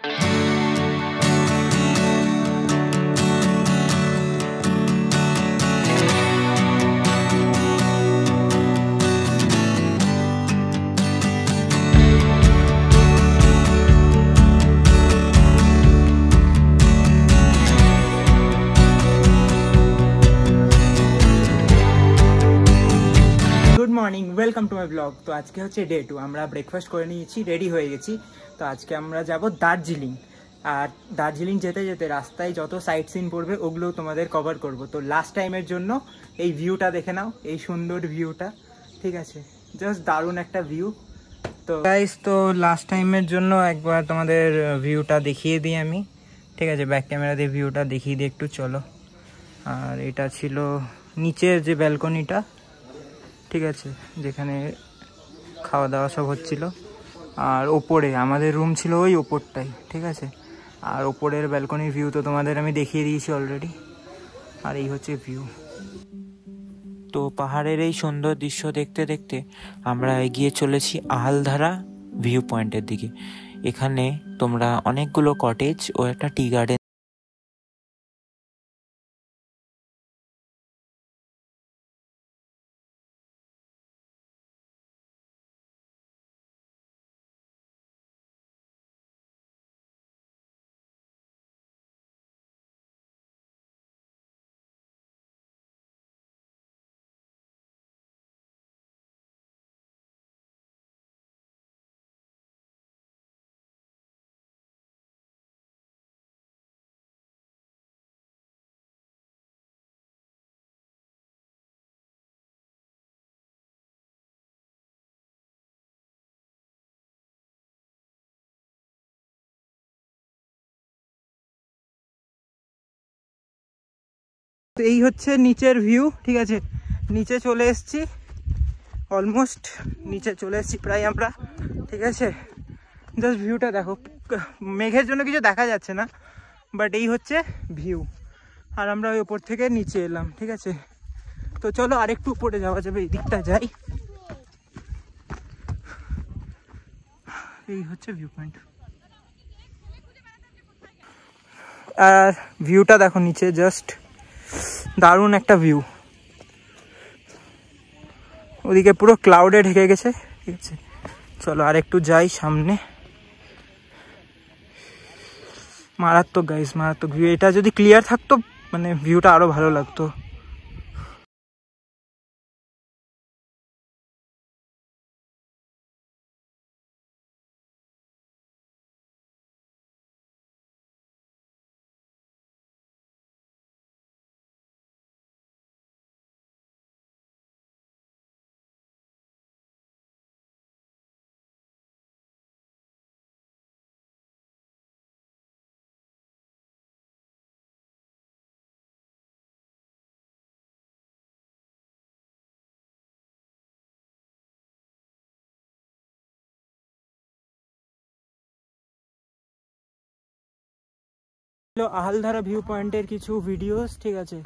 Good morning, welcome to my blog. তো আজকে হচ্ছে ডে 2, আমরা ব্রেকফাস্ট করে নিয়েছি, রেডি হয়ে গেছি। তো আজকে আমরা যাব দার্জিলিং। আর দার্জিলিং যেতে যেতে রাস্তায় যত সাইট সিন পড়বে ওগুলো তোমাদের কভার করব। তো লাস্ট টাইমের জন্য এই ভিউটা দেখে নাও, এই সুন্দর ভিউটা, ঠিক আছে? জাস্ট দারুণ একটা ভিউ। তো গাইস, তো লাস্ট টাইমের জন্য একবার তোমাদের ভিউটা দেখিয়ে দিই আমি, ঠিক আছে? ব্যাক ক্যামেরা দিয়ে ভিউটা দেখিয়ে দিই একটু, চলো। আর এটা ছিল নিচের যে ব্যালকনিটা, ঠিক আছে, যেখানে খাওয়া দাওয়া সব হচ্ছিল। আর ওপরে আমাদের রুম ছিল ওই ওপরটাই, ঠিক আছে? আর ওপরের ব্যালকনির ভিউ তো তোমাদের আমি দেখিয়ে দিয়েছি অলরেডি। আর এই হচ্ছে ভিউ। তো পাহাড়ের এই সুন্দর দৃশ্য দেখতে দেখতে আমরা এগিয়ে চলেছি আহালধারা ভিউ পয়েন্টের দিকে। এখানে তোমরা অনেকগুলো কটেজ ও একটা টি গার্ডেন তো এই হচ্ছে নিচের ভিউ, ঠিক আছে? নিচে চলে এসেছি, অলমোস্ট নিচে চলে এসেছি প্রায় আমরা, ঠিক আছে? জাস্ট ভিউটা দেখো, মেঘের জন্য কিছু দেখা যাচ্ছে না, বাট এই হচ্ছে ভিউ। আর আমরা ওই ওপর থেকে নিচে এলাম, ঠিক আছে? তো চলো আরেকটু উপরে যাওয়া যাবে, এই দিকটা যাই। এই হচ্ছে ভিউ পয়েন্ট। আর ভিউটা দেখো নিচে, জাস্ট দারুণ একটা ভিউ। ওদিকে পুরো ক্লাউডে ঢেকে গেছে, ঠিক আছে? চলো আর একটু যাই সামনে। মারাত্মক গাইস, মারাত্মক ভিউ। এটা যদি ক্লিয়ার থাকতো মানে ভিউটা আরো ভালো লাগতো। আহালধারা ভিউ পয়েন্টের কিছু ভিডিওস, ঠিক আছে?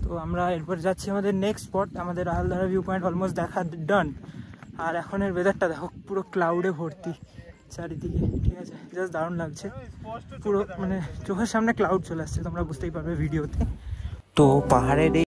তো আমরা এরপর যাচ্ছি আমাদের নেক্সট স্পট। আমাদের আহালধারা ভিউ পয়েন্ট অলমোস্ট দেখা ডান। আর এখনের ওয়েদারটা দেখো, পুরো ক্লাউডে ভর্তি চারিদিকে, ঠিক আছে? জাস্ট দারুণ লাগছে, পুরো মানে চোখের সামনে ক্লাউড চলে আসছে, তোমরা বুঝতেই পারবে ভিডিওতে। তো পাহাড়ের এই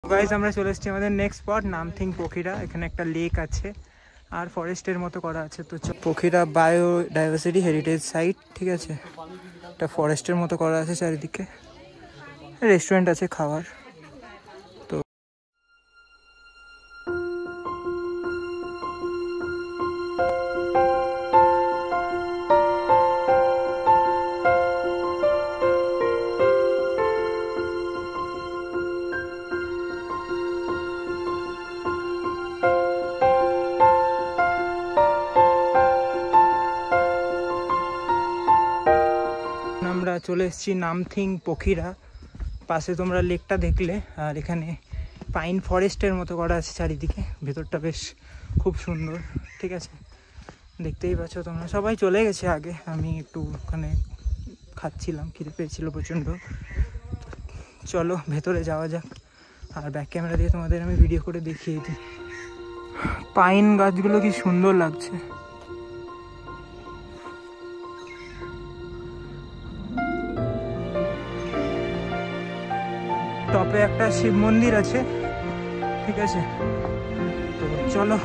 গাইস, আমরা চলে এসেছি আমাদের নেক্সট স্পট, নামথিং পখিরা। এখানে একটা লেক আছে আর ফরেস্টের মতো করা আছে। তো পখিরা বায়োডাইভার্সিটি হেরিটেজ সাইট, ঠিক আছে? একটা ফরেস্টের মতো করা আছে চারিদিকে, রেস্টুরেন্ট আছে খাওয়ার। চলে এসেছি নামথিং পখিরা। পাশে তোমরা লেকটা দেখলে, আর এখানে পাইন ফরেস্টের মতো করা আছে চারিদিকে, ভেতরটা বেশ খুব সুন্দর। ঠিক আছে, দেখতেই পাচ্ছ তোমরা। সবাই চলে গেছে আগে, আমি একটু ওখানে খাচ্ছিলাম, খিদে পেয়েছিল প্রচণ্ড। চলো ভেতরে যাওয়া যাক, আর ব্যাক ক্যামেরা দিয়ে তোমাদের আমি ভিডিও করে দেখিয়ে দিই। পাইন গাছগুলো কি সুন্দর লাগছে। টপে একটা শিব মন্দির আছে। ঠিক আছে, তো চলো।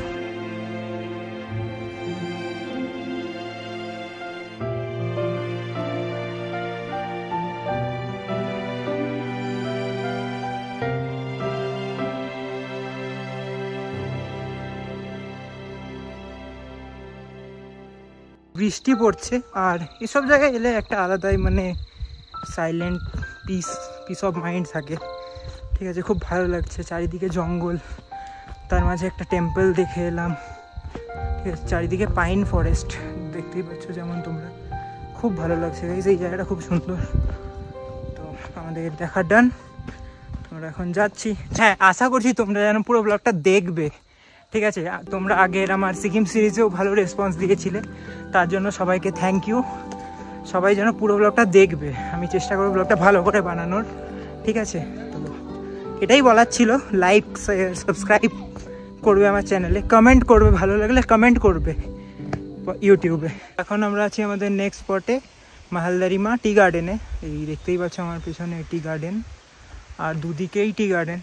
বৃষ্টি পড়ছে, আর এসব জায়গায় এলে একটা আলাদাই মানে সাইলেন্ট পিস অফ মাইন্ড থাকে। ঠিক আছে, খুব ভালো লাগছে। চারিদিকে জঙ্গল, তার মাঝে একটা টেম্পল দেখে এলাম। ঠিক আছে, চারিদিকে পাইন ফরেস্ট দেখতেই পাচ্ছ যেমন তোমরা। খুব ভালো লাগছে গাইস, এই জায়গাটা খুব সুন্দর। তো আমাদের দেখা ডান, তোমরা এখন যাচ্ছি। হ্যাঁ, আশা করছি তোমরা যেন পুরো ব্লগটা দেখবে। ঠিক আছে, তোমরা আগের আমার সিকিম সিরিজেও ভালো রেসপন্স দিয়েছিলে, তার জন্য সবাইকে থ্যাংক ইউ। সবাই যেন পুরো ব্লগটা দেখবে, আমি চেষ্টা করব ব্লগটা ভালো করে বানানোর। ঠিক আছে, তো এটাই বলার ছিল। লাইক সাবস্ক্রাইব করবে আমার চ্যানেলে, কমেন্ট করবে, ভালো লাগলে কমেন্ট করবে ইউটিউবে। এখন আমরা আছি আমাদের নেক্সট স্পটে, মাহালদারিমা টি গার্ডেনে। এই দেখতেই পাচ্ছ আমার পেছনে টি গার্ডেন, আর দুদিকেই টি গার্ডেন।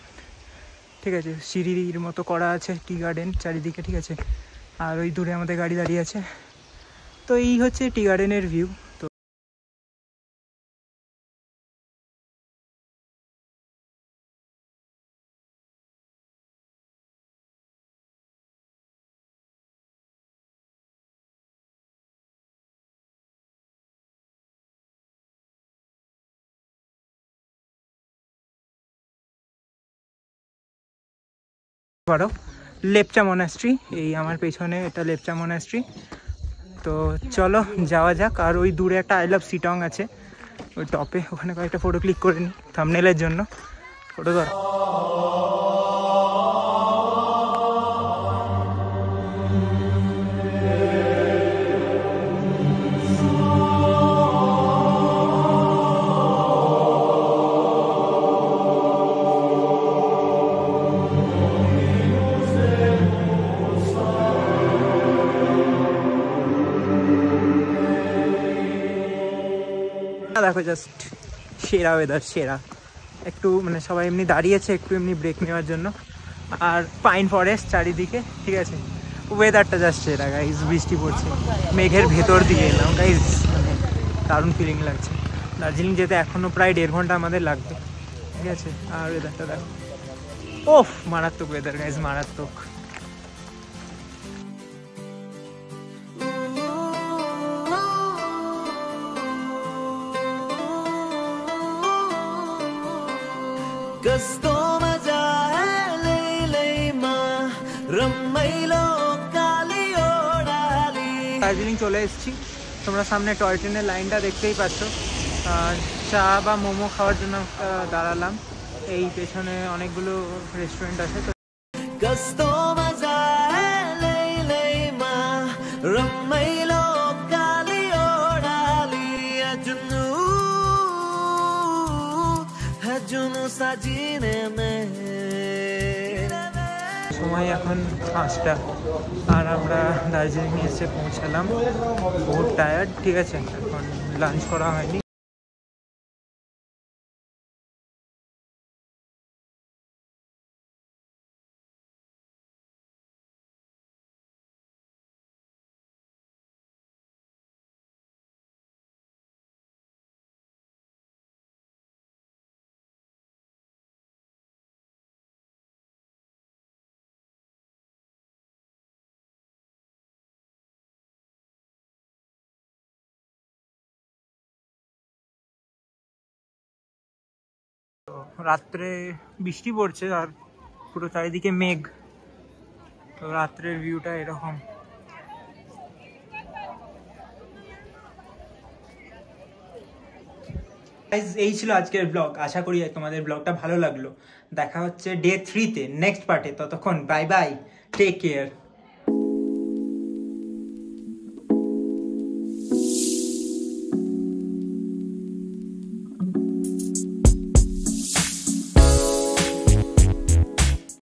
ঠিক আছে, সিঁড়ির মতো করা আছে টি গার্ডেন চারিদিকে। ঠিক আছে, আর ওই দূরে আমাদের গাড়ি দাঁড়িয়ে আছে। তো এই হচ্ছে টি গার্ডেনের ভিউ। তো পারো লেপচা মনাস্ট্রি, এই আমার পেছনে এটা লেপচা মনাস্ট্রি। তো চলো যাওয়া যাক। আর ওই দূরে একটা আই লাভ সিটং আছে ওই টপে, ওখানে কয়েকটা ফটো ক্লিক করে নিই থাম্বনেলের জন্য। ফটো ধর। দেখো জাস্ট সেরা ওয়েদার, সেরা। একটু মানে সবাই এমনি দাঁড়িয়েছে একটু এমনি ব্রেক নেওয়ার জন্য, আর পাইন ফরেস্ট চারিদিকে। ঠিক আছে, ওয়েদারটা জাস্ট সেরা গাইজ। বৃষ্টি পড়ছে, মেঘের ভেতর দিয়ে এলাম গাইজ, মানে দারুণ ফিলিং লাগছে। দার্জিলিং যেতে এখনও প্রায় 1.5 ঘন্টা আমাদের লাগবে। ঠিক আছে, আর ওয়েদারটা দেখো, ওফ মারাত্মক ওয়েদার গাইজ, মারাত্মক। দার্জিলিং চলে এসেছি, তোমরা সামনে টয় ট্রেনের লাইনটা দেখতেই পাচ্ছ। আর চা বা মোমো খাওয়ার জন্য দাঁড়ালাম। এই পেছনে অনেকগুলো রেস্টুরেন্ট আছে। তো সময় এখন 5টা, আর আমরা দার্জিলিং এসে পৌঁছালাম, বহুত টায়ার্ড। ঠিক আছে, এখন লাঞ্চ করা হয়নি। রাত্রে বৃষ্টি পড়ছে, আর পুরো চারিদিকে মেঘ। তো রাত্রের ভিউটা এরকম। গাইস এই ছিল আজকের ব্লগ, আশা করি তোমাদের ব্লগটা ভালো লাগলো। দেখা হচ্ছে ডে 3-তে, নেক্সট পার্টে। ততক্ষণ বাই বাই, টেক কেয়ার।